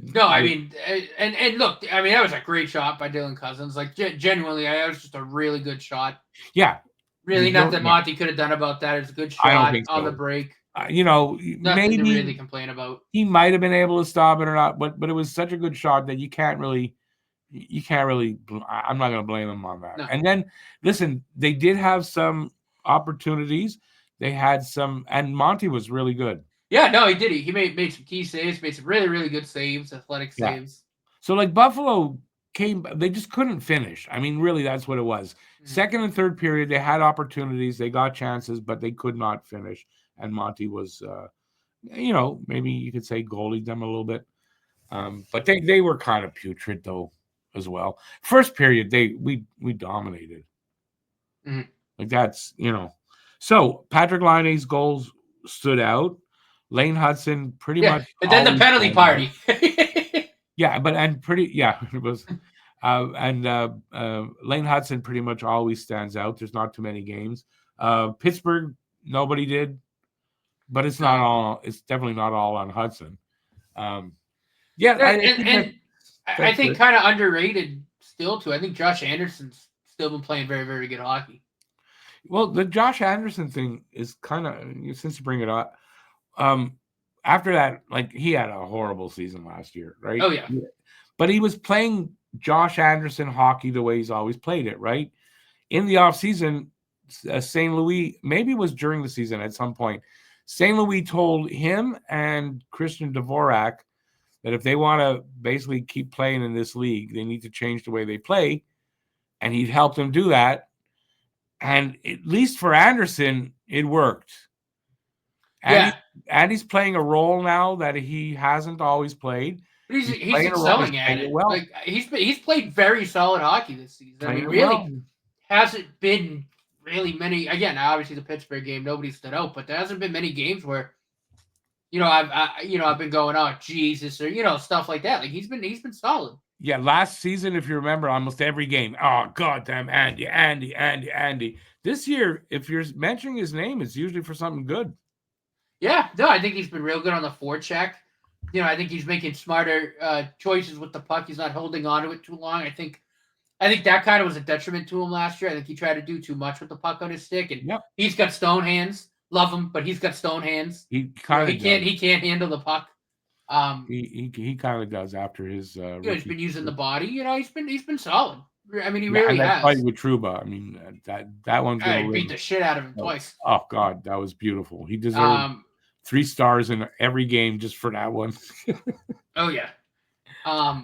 No, I mean, and look, I mean, that was a great shot by Dylan Cousins. Like, genuinely, that was just a really good shot. Yeah. Really, nothing Monty could have done about that. It was a good shot on the break. Nothing maybe to really complain about. He might have been able to stop it or not, but it was such a good shot that you can't really. I'm not going to blame them on that. No. And then, listen, they did have some opportunities. They had some, and Monty was really good. Yeah, no, he did. He made some key saves, made some really, really good saves, athletic saves. So, like, Buffalo they just couldn't finish. I mean, really, that's what it was. Mm-hmm. Second and third period, they had opportunities. They got chances, but they could not finish. And Monty was, maybe you could say goalied them a little bit. But they were kind of putrid, though, as well. First period, we dominated. Mm-hmm. Like, that's, So, Patrik Laine's goals stood out. Lane Hutson pretty much. But then the penalty party. It was. Lane Hutson pretty much always stands out. There's not too many games. Pittsburgh, nobody did, but it's not all. It's definitely not all on Hutson. I think kind of underrated still too. I think Josh Anderson's still been playing very, very good hockey. Well, the Josh Anderson thing is kind of, since you bring it up, after that, like he had a horrible season last year, right? Oh yeah. But he was playing Josh Anderson hockey the way he's always played it, right? In the offseason, St. Louis, maybe it was during the season at some point, St. Louis told him and Christian Dvorak that if they want to basically keep playing in this league, they need to change the way they play. And he'd helped them do that. And at least for Anderson, it worked. And he's playing a role now that he hasn't always played. He's excelling at it. Well. Like he's played very solid hockey this season. I mean, really hasn't been really many. Again, obviously the Pittsburgh game, nobody stood out, but there hasn't been many games where, I've been going, oh Jesus, or stuff like that. Like he's been solid. Yeah, last season, if you remember, almost every game. Oh goddamn, Andy. This year, if you're mentioning his name, it's usually for something good. Yeah, no, I think he's been real good on the forecheck. I think he's making smarter choices with the puck. He's not holding on to it too long. I think that kind of was a detriment to him last year. I think he tried to do too much with the puck on his stick, and he's got stone hands. Love him, but he's got stone hands. He can't handle the puck. He kind of does after his. He's been using the body. He's been solid. I mean, he really has. Fight with Trouba. I mean, that one's going to beat the shit out of him twice. Oh God, that was beautiful. He deserved 3 stars in every game just for that one. Oh yeah. I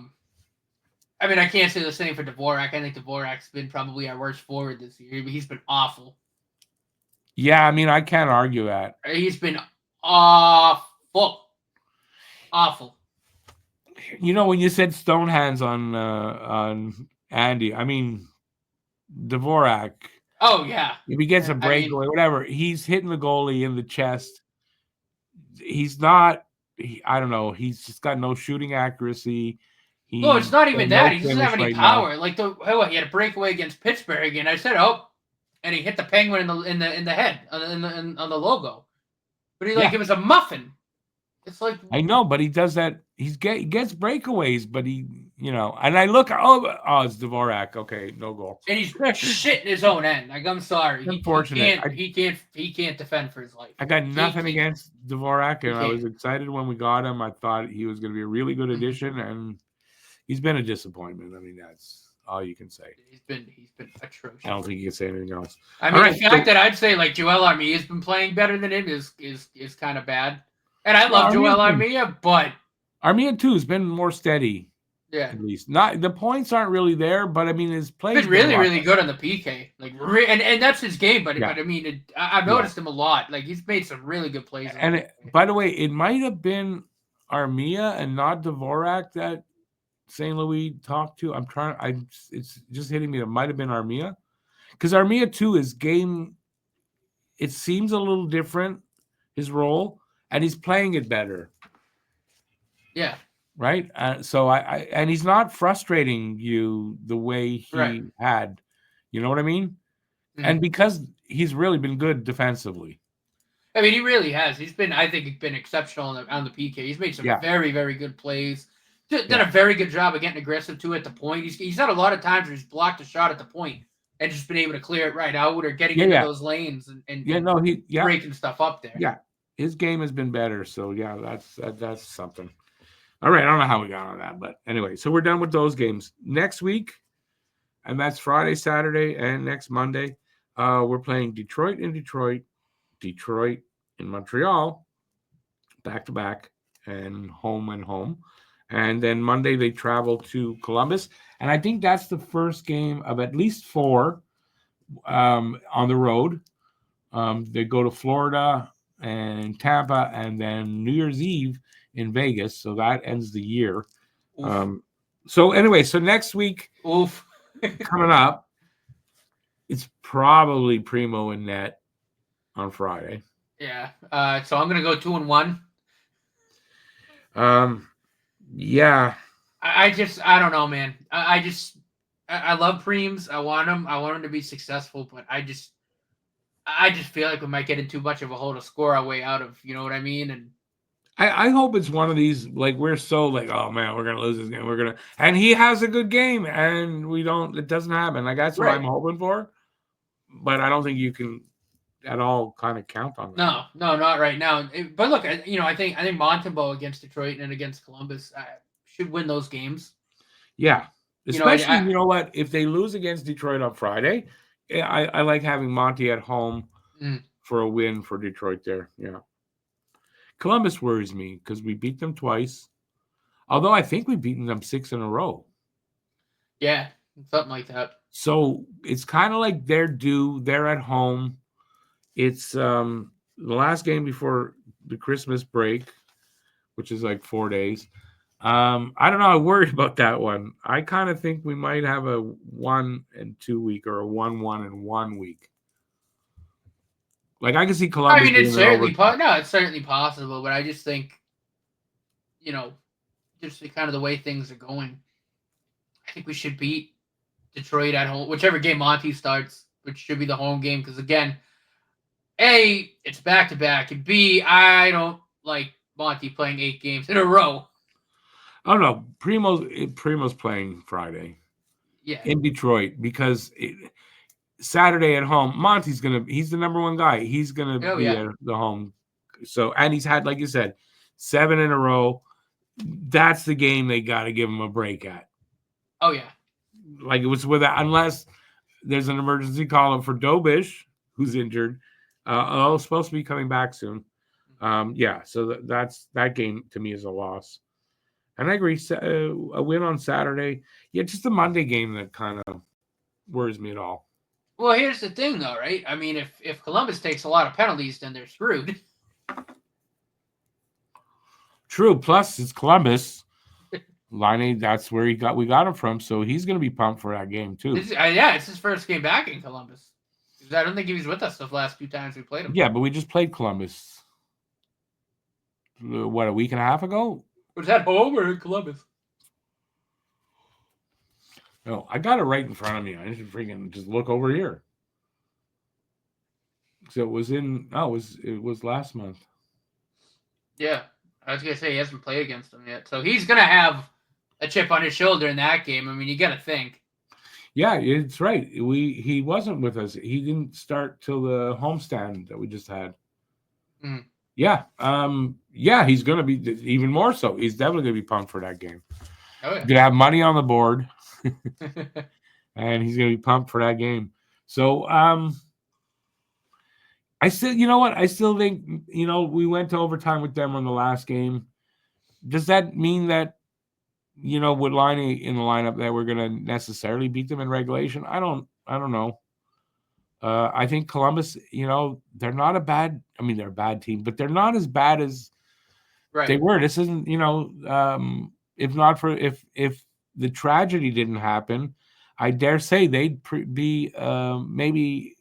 mean, I can't say the same for Dvorak. I think Dvorak's been probably our worst forward this year. He's been awful. Yeah, I mean, I can't argue that. He's been awful. When you said stone hands on Andy, I mean Dvorak. Oh yeah. If he gets a breakaway, whatever, he's hitting the goalie in the chest. He's not. I don't know. He's just got no shooting accuracy. No, it's not even that. He doesn't have any power. Now. Like he had a breakaway against Pittsburgh, and I said, and he hit the Penguin in the head on the logo. But it was a muffin. It's like I know, but he does that. He gets breakaways, but and I look. It's Dvorak. Okay, no goal. And he's shitting his own end. Like I'm sorry. Unfortunate. He can't defend for his life. I got nothing against Dvorak, and I was excited when we got him. I thought he was going to be a really good addition, and he's been a disappointment. I mean, that's all you can say. He's been atrocious. I don't think you can say anything else. I mean, the fact that I'd say like Joel Armia has been playing better than him is kind of bad. And I love Joel Armia, but Armia too has been more steady. Yeah, at least not the points aren't really there, but I mean his play been really good on the PK. Like, and that's his game. But I mean, I've noticed him a lot. Like he's made some really good plays. And by the way, it might have been Armia and not Dvorak that St. Louis talked to. It's just hitting me. It might have been Armia, because Armia too, his game, it seems a little different, his role, and he's playing it better. Yeah. Right. So and he's not frustrating you the way he had. You know what I mean? Mm-hmm. And because he's really been good defensively. I mean, he really has. I think he's been exceptional on the PK. He's made some very, very good plays. Done a very good job of getting aggressive too at the point. He's had a lot of times where he's blocked a shot at the point and just been able to clear it right out or getting into those lanes and breaking stuff up there. Yeah, his game has been better. So that's something. All right, I don't know how we got on that, but anyway, so we're done with those games. Next week, and that's Friday, Saturday, and next Monday, we're playing Detroit in Detroit, Detroit in Montreal, back-to-back, and home. And then Monday, they travel to Columbus, and I think that's the first game of at least 4 on the road. They go to Florida and Tampa, and then New Year's Eve in Vegas, so that ends the year. So next week, coming up, it's probably Primo and Net on Friday. Yeah. So I'm gonna go 2-1. Yeah. I don't know, man. I love Preems. I want him to be successful, but I just feel like we might get in too much of a hole to score our way out of. You know what I mean? And I hope it's one of these, like, we're so like, oh man, we're gonna lose this game. And he has a good game, and it doesn't happen. Like, that's what I'm hoping for. but I don't think you can at all kind of count on that. No, not right now. But look, I think Montembeault against Detroit and against Columbus should win those games. Yeah, You know, especially you know what, if they lose against Detroit on Friday, I like having Monty at home for a win for Detroit there. Yeah, Columbus worries me because we beat them twice, although I think we've beaten them 6 in a row. Yeah, something like that. So it's kind of like they're due. They're at home. It's the last game before the Christmas break, which is like 4 days. I don't know. I worry about that one. I kind of think we might have a 1-2 week or a 1-1 week. Like I can see Columbus. I mean, it's certainly it's certainly possible, but I just think, just kind of the way things are going, I think we should beat Detroit at home, whichever game Monty starts, which should be the home game. Because again, A, it's back to back, and B, I don't like Monty playing 8 games in a row. I don't know. Primo's playing Friday. Yeah. In Detroit because Saturday at home, he's the number one guy. He's gonna be at the home. So and he's had, like you said, 7 in a row. That's the game they got to give him a break at. Oh yeah. Like it was unless there's an emergency call up for Dobish, who's injured. Supposed to be coming back soon. So that's that game to me is a loss. And I agree, a win on Saturday. Yeah, just the Monday game that kind of worries me at all. Well, here's the thing, though, right? I mean, if Columbus takes a lot of penalties, then they're screwed. True. Plus, it's Columbus. Laine, that's where we got him from, so he's going to be pumped for that game too. It's his first game back in Columbus. I don't think he was with us the last 2 times we played him. Yeah, but we just played Columbus. What, a week and a half ago? Was that home or in Columbus? No, I got it right in front of me. I should freaking just look over here. So it was it was last month. Yeah, I was gonna say he hasn't played against them yet, so he's gonna have a chip on his shoulder in that game. I mean, you got to think. Yeah, it's right. He wasn't with us. He didn't start till the homestand that we just had. Mm. Yeah, he's gonna be even more so. He's definitely gonna be pumped for that game. Oh yeah, gonna have money on the board, and he's gonna be pumped for that game. So, I still think we went to overtime with them on the last game. Does that mean that with Laine in the lineup that we're gonna necessarily beat them in regulation? I don't know. I think Columbus, they're not a bad. I mean, they're a bad team, but they're not as bad as they were. This isn't, if the tragedy didn't happen, I dare say they'd be maybe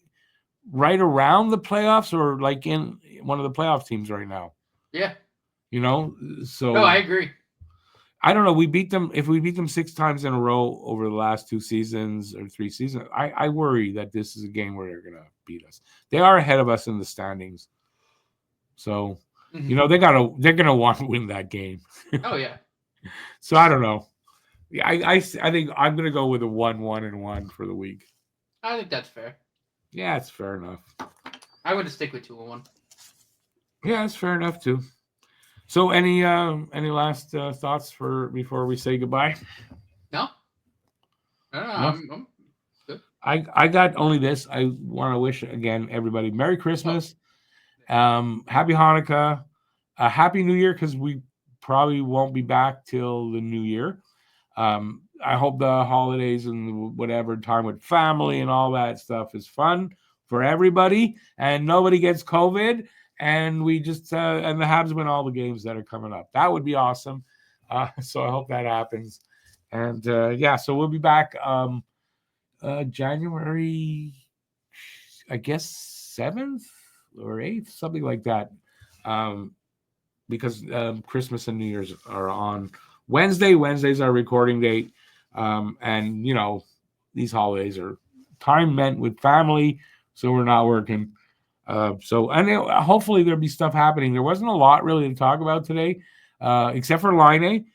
right around the playoffs or like in one of the playoff teams right now. Yeah. So. No, I agree. I don't know. We beat them. If we beat them 6 times in a row over the last 2 seasons or 3 seasons, I worry that this is a game where they're going to beat us. They are ahead of us in the standings, so they're going to want to win that game. Oh yeah. So I don't know. I think I'm going to go with a 1-1-1 for the week. I think that's fair. Yeah, it's fair enough. I would stick with 2-1. Yeah, it's fair enough too. So, any last thoughts before we say goodbye? No. I'm good. I got only this. I want to wish again everybody Merry Christmas, Happy Hanukkah, Happy New Year, because we probably won't be back till the New Year. I hope the holidays and whatever time with family and all that stuff is fun for everybody, and nobody gets COVID. And we just and the Habs win all the games that are coming up. That would be awesome. So I hope that happens. And so we'll be back January, I guess 7th or 8th, something like that. Because Christmas and New Year's are on Wednesday. Wednesday's our recording date. And these holidays are time meant with family, so we're not working. Hopefully there'll be stuff happening. There wasn't a lot really to talk about today, except for Laine.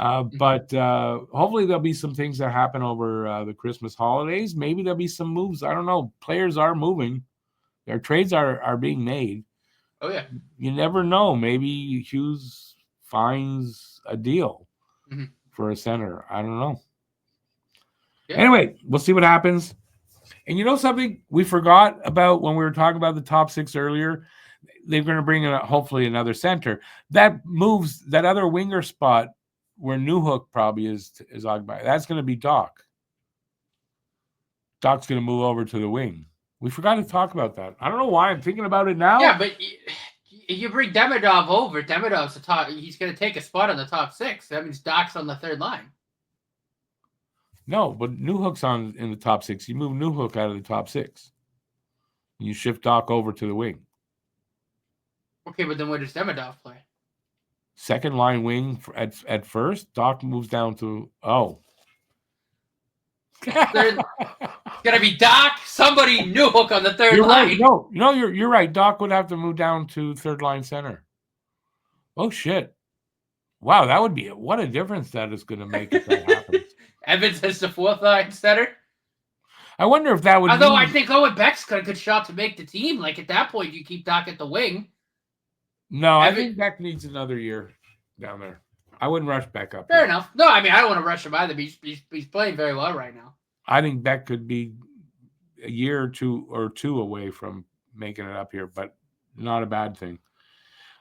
But hopefully there'll be some things that happen over the Christmas holidays. Maybe there'll be some moves. I don't know. Players are moving. Their trades are being made. Oh, yeah. You never know. Maybe Hughes finds a deal for a center. I don't know. Yeah. Anyway, we'll see what happens. And you know something we forgot about when we were talking about the top 6 earlier? They're going to bring in hopefully another center. That moves that other winger spot where Newhook probably is occupied. That's going to be Doc. Doc's going to move over to the wing. We forgot to talk about that. I don't know why I'm thinking about it now. Yeah, but you bring Demidov over. Demidov's the top. He's going to take a spot on the top 6. That means Doc's on the third line. No, but Newhook's in the top 6. You move Newhook out of the top 6. You shift Doc over to the wing. Okay, but then where does Demidov play? Second line wing at first. Doc moves down to It's gonna be Doc, somebody Newhook on the third line. Right. No, you're right. Doc would have to move down to third line center. Oh shit! Wow, that would be what a difference that is going to make if that happens. Evans as the fourth line center. I wonder if that would. Although I think Owen Beck's got a good shot to make the team. Like at that point, you keep Doc at the wing. No, I think Beck needs another year down there. I wouldn't rush Beck up. Fair enough. No, I mean I don't want to rush him either. But he's playing very well right now. I think Beck could be a year or two away from making it up here, but not a bad thing.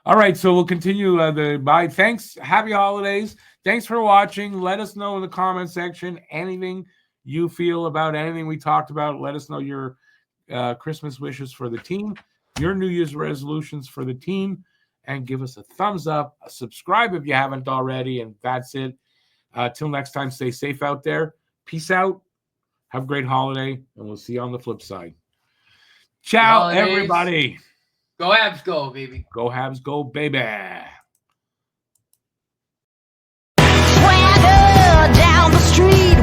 All right, so we'll continue the bye. Thanks. Happy holidays. Thanks for watching. Let us know in the comment section anything you feel about anything we talked about. Let us know your Christmas wishes for the team, your New Year's resolutions for the team, and give us a thumbs up. Subscribe if you haven't already, and that's it. Till next time, stay safe out there. Peace out. Have a great holiday, and we'll see you on the flip side. Ciao, everybody. Go Habs, go, baby. Go Habs, go, baby. Swagger down the street